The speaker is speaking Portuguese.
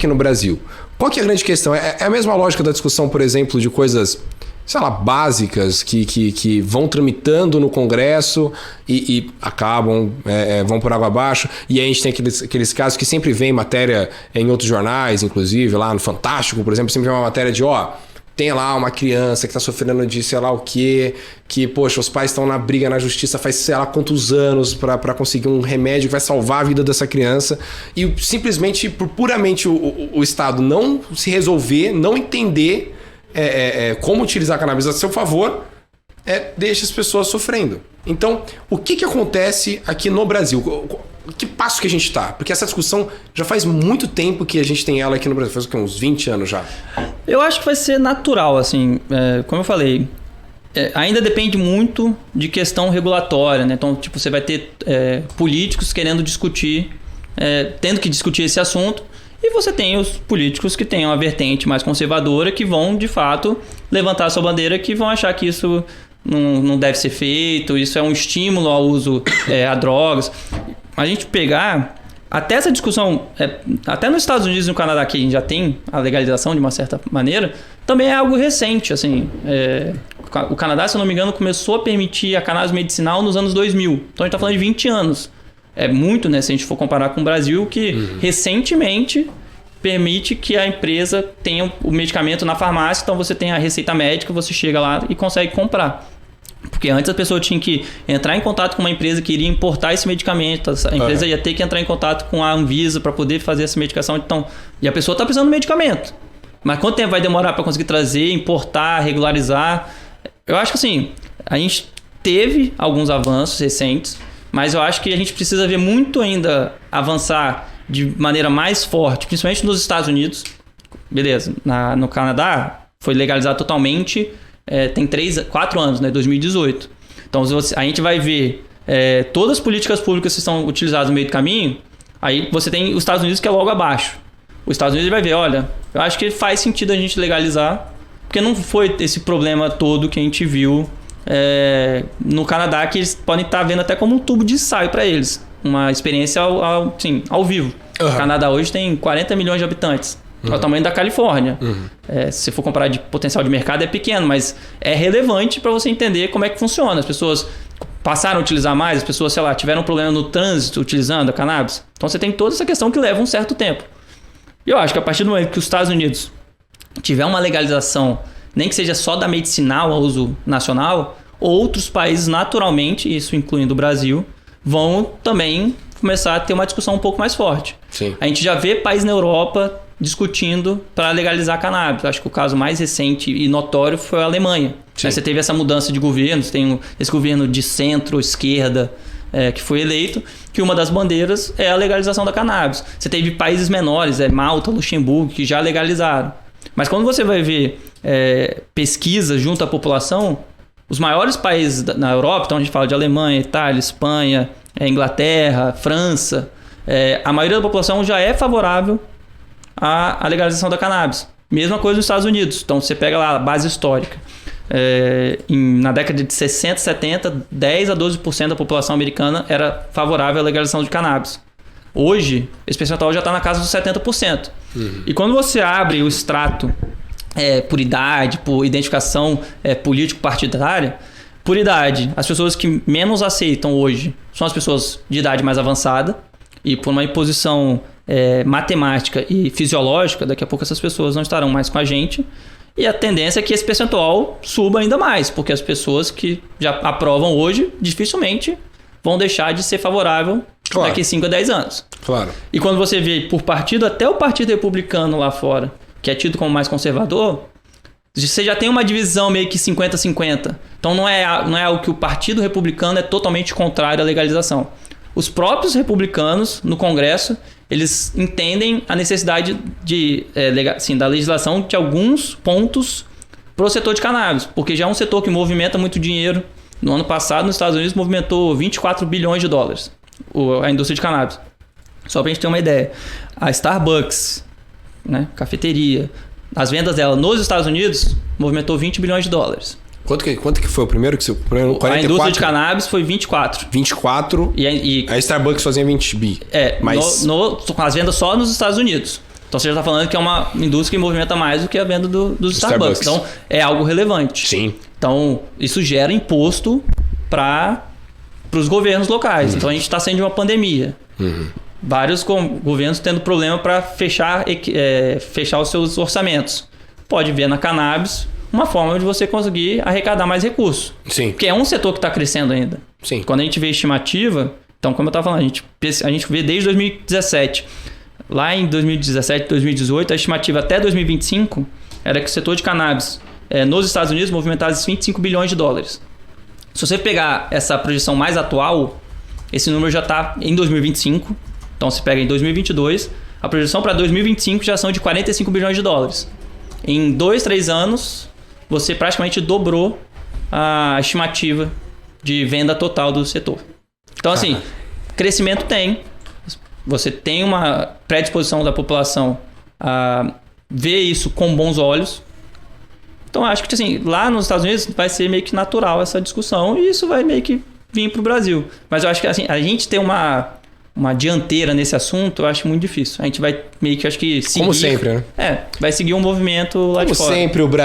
aqui no Brasil. Qual que é a grande questão? É a mesma lógica da discussão, por exemplo, de coisas, sei lá, básicas que vão tramitando no Congresso e acabam, vão por água abaixo. E aí a gente tem aqueles casos que sempre vem matéria em outros jornais, inclusive, lá no Fantástico, por exemplo, sempre vem uma matéria de, tem lá uma criança que está sofrendo de sei lá o quê, que, poxa, os pais estão na briga na justiça faz sei lá quantos anos para conseguir um remédio que vai salvar a vida dessa criança. E simplesmente, por puramente o Estado não se resolver, não entender como utilizar a cannabis a seu favor, deixa as pessoas sofrendo. Então, o que acontece aqui no Brasil? Que passo que a gente está? Porque essa discussão já faz muito tempo que a gente tem ela aqui no Brasil. Faz uns 20 anos já. Eu acho que vai ser natural, assim. Como eu falei, ainda depende muito de questão regulatória, né? Então, tipo, você vai ter políticos querendo discutir, tendo que discutir esse assunto. E você tem os políticos que têm uma vertente mais conservadora que vão, de fato, levantar a sua bandeira, que vão achar que isso não deve ser feito, isso é um estímulo ao uso a drogas. A gente pegar, até essa discussão, até nos Estados Unidos e no Canadá, que a gente já tem a legalização de uma certa maneira, também é algo recente. Assim, o Canadá, se eu não me engano, começou a permitir a cannabis medicinal nos anos 2000. Então a gente está falando de 20 anos. É muito, né? Se a gente for comparar com o Brasil, que recentemente permite que a empresa tenha o medicamento na farmácia. Então você tem a receita médica, você chega lá e consegue comprar. Porque antes a pessoa tinha que entrar em contato com uma empresa que iria importar esse medicamento. A empresa ia ter que entrar em contato com a Anvisa para poder fazer essa medicação. Então, e a pessoa está precisando do medicamento. Mas quanto tempo vai demorar para conseguir trazer, importar, regularizar? Eu acho que assim, a gente teve alguns avanços recentes, mas eu acho que a gente precisa ver muito ainda avançar de maneira mais forte, principalmente nos Estados Unidos. Beleza, no Canadá foi legalizado totalmente, tem 4 anos, né, 2018. Então a gente vai ver todas as políticas públicas que estão utilizadas no meio do caminho, aí você tem os Estados Unidos que é logo abaixo. Os Estados Unidos vai ver, olha, eu acho que faz sentido a gente legalizar, porque não foi esse problema todo que a gente viu no Canadá, que eles podem estar vendo até como um tubo de ensaio para eles. Uma experiência ao vivo. O Canadá hoje tem 40 milhões de habitantes. É o tamanho da Califórnia. Se for comparar de potencial de mercado, é pequeno, mas é relevante para você entender como é que funciona. As pessoas passaram a utilizar mais, as pessoas, sei lá, tiveram um problema no trânsito utilizando a cannabis. Então você tem toda essa questão que leva um certo tempo. E eu acho que a partir do momento que os Estados Unidos tiver uma legalização, nem que seja só da medicinal a uso nacional, outros países naturalmente, isso incluindo o Brasil, vão também começar a ter uma discussão um pouco mais forte. Sim. A gente já vê países na Europa discutindo para legalizar a cannabis. Acho que o caso mais recente e notório foi a Alemanha. Você teve essa mudança de governo, você tem esse governo de centro-esquerda que foi eleito, que uma das bandeiras é a legalização da cannabis. Você teve países menores, Malta, Luxemburgo, que já legalizaram. Mas quando você vai ver pesquisa junto à população, os maiores países na Europa, então a gente fala de Alemanha, Itália, Espanha, Inglaterra, França, a maioria da população já é favorável à legalização da cannabis. Mesma coisa nos Estados Unidos. Então você pega lá a base histórica. Na década de 60, 70, 10 a 12% da população americana era favorável à legalização de cannabis. Hoje, esse percentual já está na casa dos 70%. E quando você abre o extrato por idade, por identificação político-partidária, por idade, as pessoas que menos aceitam hoje são as pessoas de idade mais avançada, e por uma imposição matemática e fisiológica, daqui a pouco essas pessoas não estarão mais com a gente. E a tendência é que esse percentual suba ainda mais, porque as pessoas que já aprovam hoje dificilmente vão deixar de ser favorável daqui a 5 a 10 anos. Claro. E quando você vê por partido, até o Partido Republicano lá fora, que é tido como mais conservador, você já tem uma divisão meio que 50-50. Então não é algo que o Partido Republicano é totalmente contrário à legalização. Os próprios republicanos no Congresso, eles entendem a necessidade da legislação de alguns pontos para o setor de cannabis, porque já é um setor que movimenta muito dinheiro. No ano passado, nos Estados Unidos, movimentou 24 bilhões de dólares a indústria de cannabis. Só para a gente ter uma ideia. A Starbucks, né, cafeteria, as vendas dela nos Estados Unidos movimentou 20 bilhões de dólares. Quanto que foi o primeiro? Que você, 44? A indústria de cannabis foi 24. 24 e a Starbucks fazia 20 bi. Com as vendas só nos Estados Unidos. Então você já está falando que é uma indústria que movimenta mais do que a venda dos Starbucks. Então é algo relevante. Sim. Então isso gera imposto para os governos locais. Então a gente está saindo de uma pandemia. Vários governos tendo problema para fechar os seus orçamentos. Pode ver na cannabis uma forma de você conseguir arrecadar mais recursos. Sim. Porque é um setor que está crescendo ainda. Sim. Quando a gente vê estimativa, então como eu estava falando, a gente vê desde 2017. Lá em 2017, 2018, a estimativa até 2025 era que o setor de cannabis nos Estados Unidos movimentasse 25 bilhões de dólares. Se você pegar essa projeção mais atual, esse número já está em 2025. Então você pega em 2022, a projeção para 2025 já são de 45 bilhões de dólares. Em 2, 3 anos, você praticamente dobrou a estimativa de venda total do setor. Então assim, crescimento tem. Você tem uma predisposição da população a ver isso com bons olhos. Então, acho que assim, lá nos Estados Unidos vai ser meio que natural essa discussão e isso vai meio que vir para o Brasil. Mas eu acho que assim, a gente ter uma dianteira nesse assunto, eu acho muito difícil. A gente vai meio que, acho que seguir... Como sempre, né? vai seguir um movimento lá de fora. Como sempre, o Brasil